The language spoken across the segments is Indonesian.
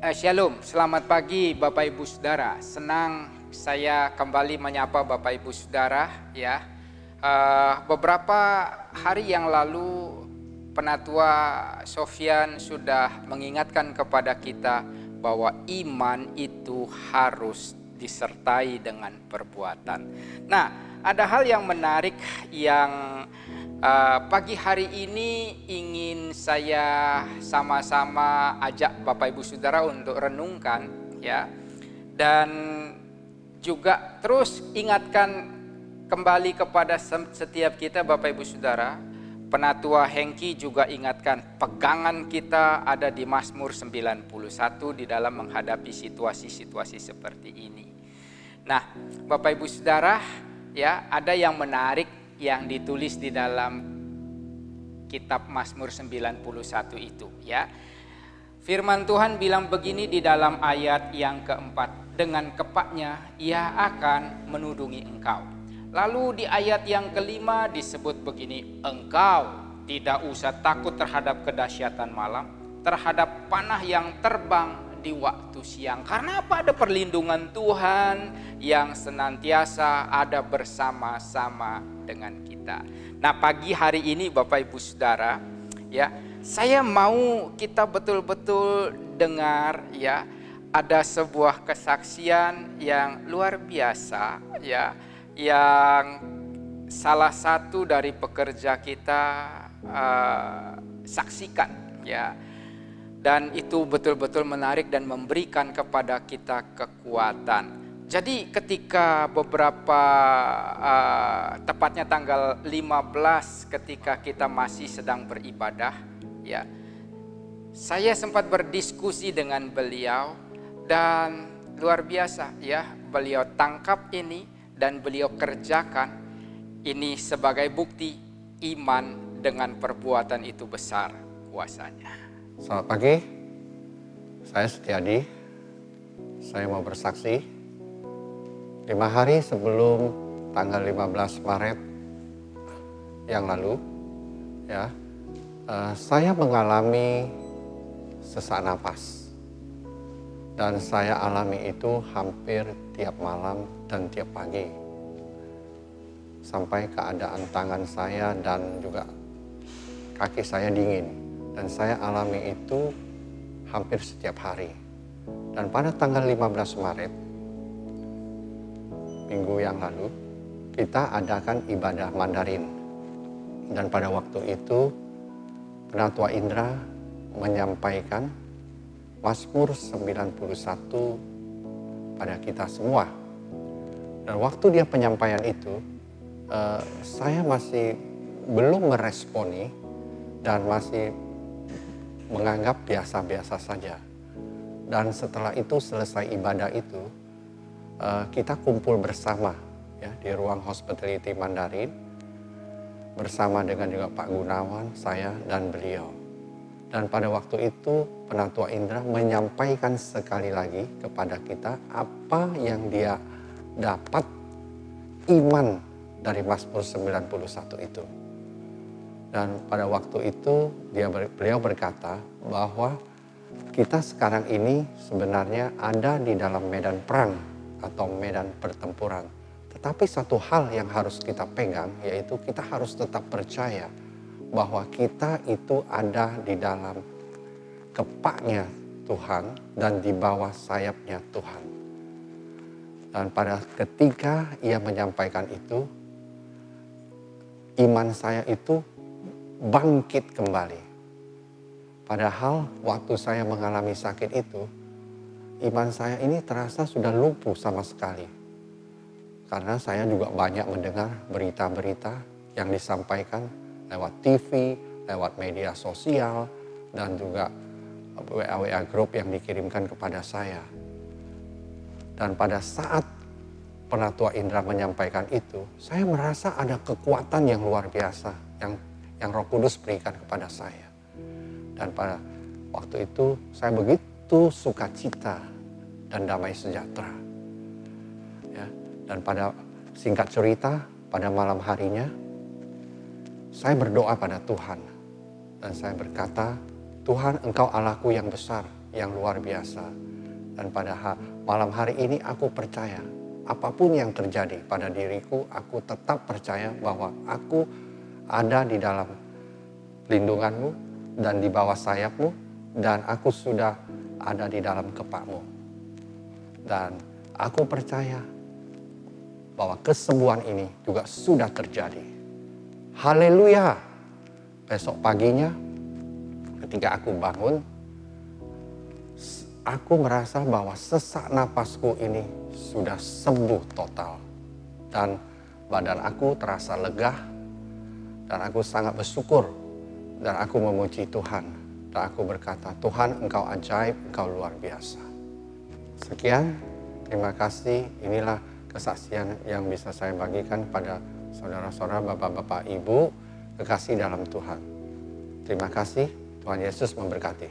Shalom, selamat pagi Bapak Ibu Saudara. Senang saya kembali menyapa Bapak Ibu Saudara ya. Beberapa hari yang lalu Penatua Sofyan sudah mengingatkan kepada kita bahwa iman itu harus disertai dengan perbuatan. Nah, ada hal yang menarik yang pagi hari ini ingin saya sama-sama ajak Bapak Ibu Saudara untuk renungkan ya. Dan juga terus ingatkan kembali kepada setiap kita Bapak Ibu Saudara. Penatua Hengki juga ingatkan pegangan kita ada di Mazmur 91 di dalam menghadapi situasi-situasi seperti ini. Nah, Bapak Ibu Saudara, ya, ada yang menarik yang ditulis di dalam kitab Mazmur 91 itu, ya. Firman Tuhan bilang begini di dalam ayat yang keempat, dengan kepaknya ia akan menudungi engkau. Lalu di ayat yang kelima disebut begini, engkau tidak usah takut terhadap kedahsyatan malam, terhadap panah yang terbang di waktu siang. Karena apa? Ada perlindungan Tuhan yang senantiasa ada bersama-sama dengan kita. Nah, pagi hari ini Bapak Ibu Saudara, ya, saya mau kita betul-betul dengar ya, ada sebuah kesaksian yang luar biasa ya, yang salah satu dari pekerja kita saksikan ya. Dan itu betul-betul menarik dan memberikan kepada kita kekuatan. Jadi ketika beberapa tepatnya tanggal 15 ketika kita masih sedang beribadah ya, saya sempat berdiskusi dengan beliau dan luar biasa ya, beliau tangkap ini dan beliau kerjakan ini sebagai bukti iman dengan perbuatan itu besar kuasanya. Selamat pagi, saya Setiadi. Saya mau bersaksi 5 hari sebelum tanggal 15 Maret yang lalu ya, saya mengalami sesak napas. Dan saya alami itu hampir tiap malam dan tiap pagi. Sampai keadaan tangan saya dan juga kaki saya dingin. Dan saya alami itu hampir setiap hari. Dan pada tanggal 15 Maret, minggu yang lalu, kita adakan ibadah Mandarin. Dan pada waktu itu, Penatua Indra menyampaikan Mazmur 91 pada kita semua. Dan waktu dia penyampaian itu, saya masih belum meresponi dan masih menganggap biasa-biasa saja. Dan setelah itu selesai ibadah itu, kita kumpul bersama ya di ruang hospitality Mandarin bersama dengan juga Pak Gunawan, saya dan beliau. Dan pada waktu itu Penatua Indra menyampaikan sekali lagi kepada kita apa yang dia dapat iman dari Mazmur 91 itu. Dan pada waktu itu beliau berkata bahwa kita sekarang ini sebenarnya ada di dalam medan perang atau medan pertempuran. Tetapi satu hal yang harus kita pegang yaitu kita harus tetap percaya bahwa kita itu ada di dalam kepaknya Tuhan dan di bawah sayapnya Tuhan. Dan pada ketika ia menyampaikan itu, iman saya itu bangkit kembali. Padahal waktu saya mengalami sakit itu, iman saya ini terasa sudah lumpuh sama sekali. Karena saya juga banyak mendengar berita-berita yang disampaikan lewat TV, lewat media sosial, dan juga WA group yang dikirimkan kepada saya. Dan pada saat Penatua Indra menyampaikan itu, saya merasa ada kekuatan yang luar biasa yang Roh Kudus berikan kepada saya. Dan pada waktu itu saya begitu sukacita dan damai sejahtera. Ya, dan pada singkat cerita, pada malam harinya, saya berdoa pada Tuhan. Dan saya berkata, Tuhan, Engkau Allahku yang besar. yang luar biasa. Dan pada malam hari ini aku percaya, apapun yang terjadi pada diriku, aku tetap percaya bahwa aku ada di dalam lindunganmu dan di bawah sayapmu, dan aku sudah ada di dalam kepakmu. Dan aku percaya bahwa kesembuhan ini juga sudah terjadi. Haleluya! Besok paginya ketika aku bangun, aku merasa bahwa sesak napasku ini sudah sembuh total. Dan badan aku terasa lega, dan aku sangat bersyukur, dan aku memuji Tuhan. Dan aku berkata, Tuhan Engkau ajaib, Engkau luar biasa. Sekian, terima kasih. Inilah kesaksian yang bisa saya bagikan pada saudara-saudara, bapak-bapak, ibu, kekasih dalam Tuhan. Terima kasih, Tuhan Yesus memberkati.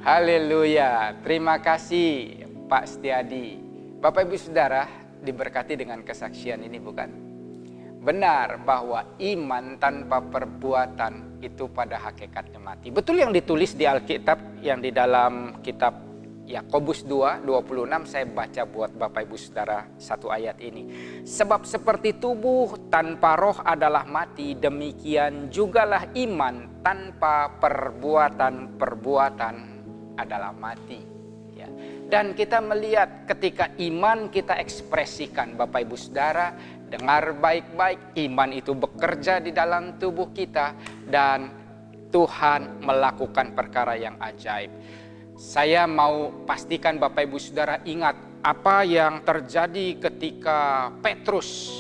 Haleluya, terima kasih Pak Setiadi. Bapak Ibu Saudara diberkati dengan kesaksian ini bukan? Benar bahwa iman tanpa perbuatan itu pada hakikatnya mati. Betul yang ditulis di Alkitab, yang di dalam kitab Yakobus 2:26, saya baca buat Bapak Ibu Saudara satu ayat ini. Sebab seperti tubuh tanpa roh adalah mati, demikian jugalah iman tanpa perbuatan adalah mati. Ya. Dan kita melihat ketika iman kita ekspresikan, Bapak Ibu Saudara, dengar baik-baik, iman itu bekerja di dalam tubuh kita dan Tuhan melakukan perkara yang ajaib. Saya mau pastikan Bapak Ibu Saudara ingat apa yang terjadi ketika Petrus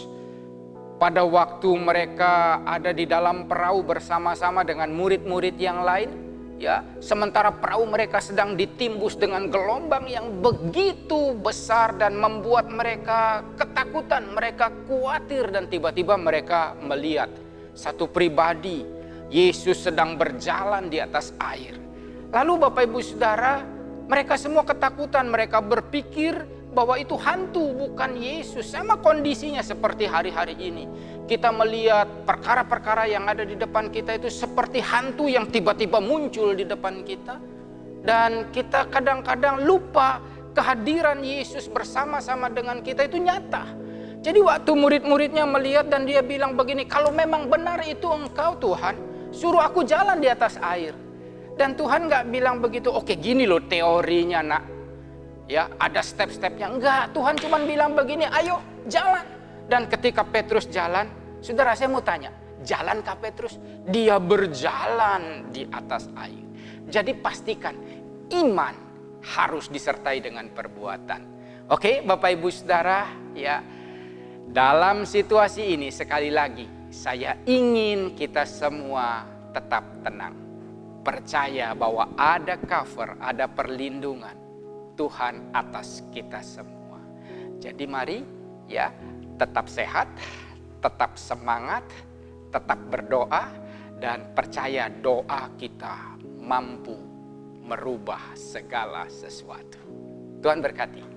pada waktu mereka ada di dalam perahu bersama-sama dengan murid-murid yang lain, ya, sementara perahu mereka sedang ditimbus dengan gelombang yang begitu besar dan membuat mereka ketakutan, mereka khawatir, dan tiba-tiba mereka melihat satu pribadi, Yesus sedang berjalan di atas air. Lalu Bapak Ibu Saudara, mereka semua ketakutan, mereka berpikir bahwa itu hantu bukan Yesus. Sama kondisinya seperti hari-hari ini. Kita melihat perkara-perkara yang ada di depan kita itu seperti hantu yang tiba-tiba muncul di depan kita. Dan kita kadang-kadang lupa kehadiran Yesus bersama-sama dengan kita itu nyata. Jadi waktu murid-muridnya melihat dan dia bilang begini, kalau memang benar itu Engkau Tuhan, suruh aku jalan di atas air. Dan Tuhan gak bilang begitu, oke gini loh teorinya nak. Ya, ada step-stepnya. Enggak, Tuhan cuma bilang begini, ayo jalan. Dan ketika Petrus jalan, saudara saya mau tanya, jalankah Petrus? Dia berjalan di atas air. Jadi pastikan iman harus disertai dengan perbuatan. Oke, Bapak Ibu Saudara, ya. Dalam situasi ini sekali lagi saya ingin kita semua tetap tenang. Percaya bahwa ada cover, ada perlindungan Tuhan atas kita semua. Jadi mari ya tetap sehat, tetap semangat, tetap berdoa, dan percaya doa kita mampu merubah segala sesuatu. Tuhan berkati.